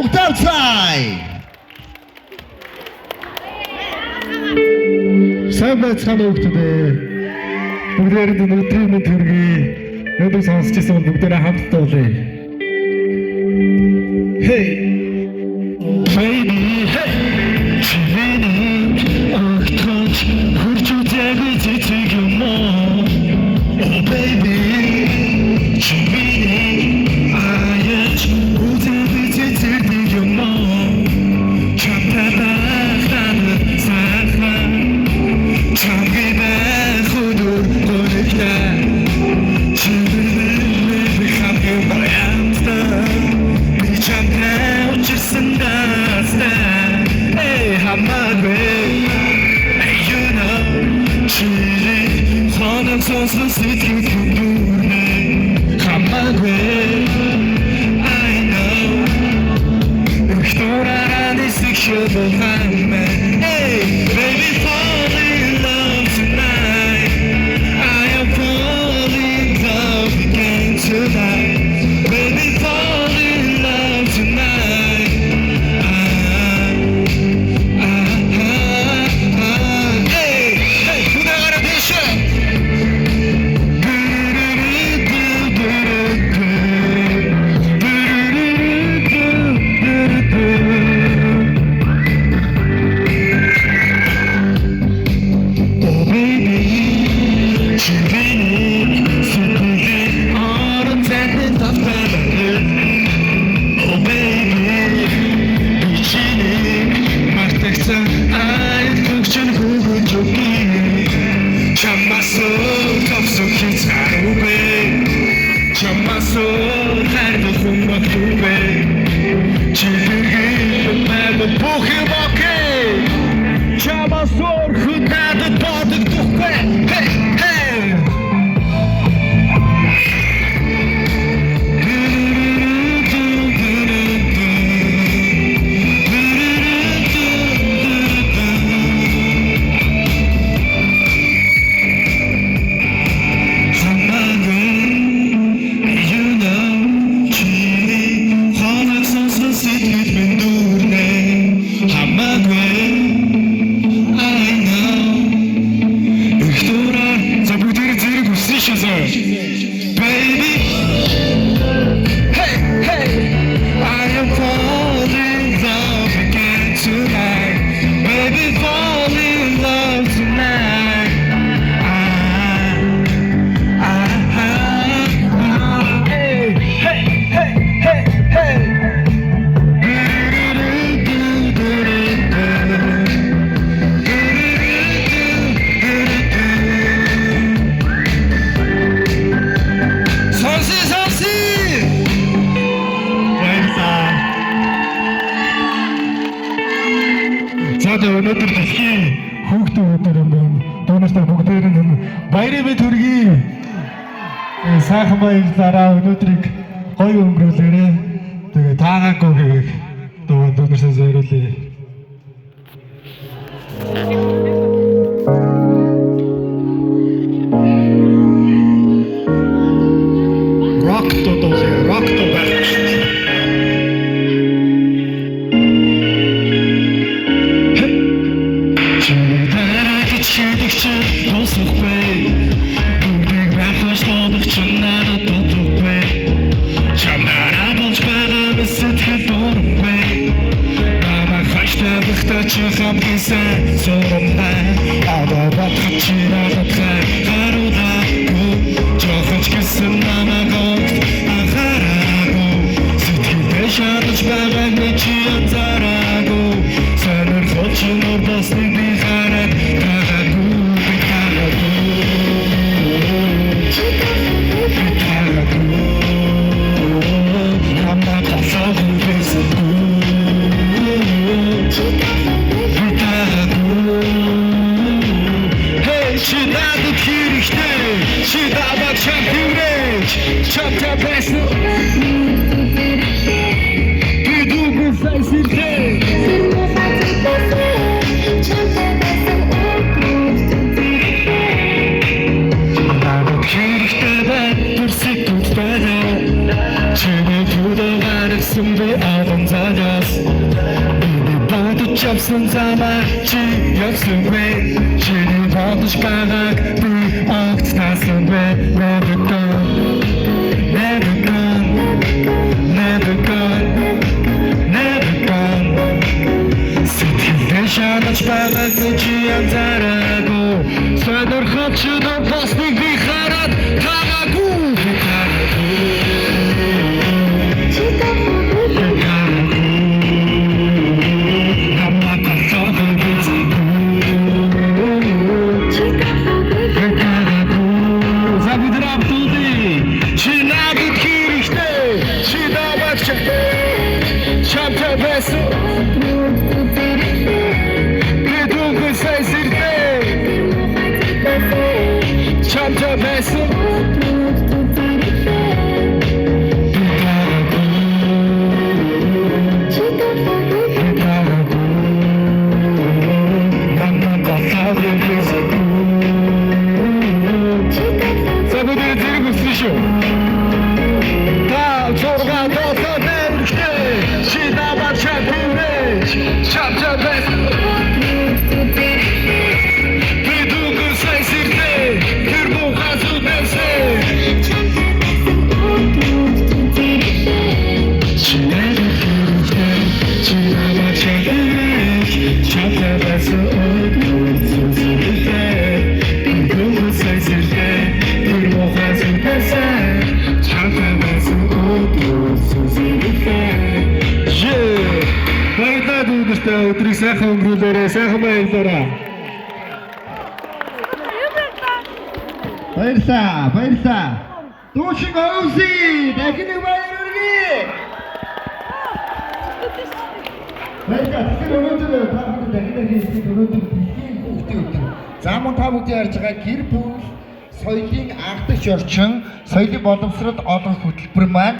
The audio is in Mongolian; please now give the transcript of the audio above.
Octavie! Сайн байцгаана хүүхдүүдээ. Бүгдээрээ өнөөдрийн мэнд хүргэе. Өнөөдөр сонсч ирсэн бүгдээрээ хамтдаа болъё. Hey. Baby, hey. Чивэний огтхоч хурж үзээгүй цэцэг юм аа. Oh baby. Чивэний аяч үзээгүй цэцэг юм аа. Чамтаатаа сахаа. Чамгибэ хөдөр гөрөхтэй. Чивэний хаппи баянста. Hey, I'm not ready. You know, she's one of those who sit with you. I'm not ready. I know. If you're not this sexual man, hey, baby, fall in love tonight. I am falling in love again tonight. Baby, fall in love tonight. Өнөөдөр дэлхийн хүүхдийн өдөр юм байна. Дуунастай бүгдээр нь баярын мэнд хүргэе. Сайхан баярлалаа. Өнөөдрийг гоё өнгөрүүлээрэй. Тэгээ таагаагүй гээг дуунастай зориулъя. Rock to back. авсан би аван заяас би бодож авсан замаа чи явсангүй чиний бодож байгааг би огцнаасан бэ never gone never gone never gone never gone сэтгэлдээ шаналж байгааг чи анзаараагүй сонирхож чудо постыг би хараад тагаагүй өдрийг сайхан өнгөрүүлээрэй, сайхан баярлалаа. Баярлалаа. Дүүшин өвси, дахин нэг баярлалаа. Баярлалаа. Тэр өнөөдөр та бүхэн дахин нэг өнөөдөр бэлгийн хүүхдийн өдөр. За мөн та бүхэн ярьж байгаа гэр бүл соёлын анхдагч орчин, соёлын боловсрол олох хөтөлбөр маань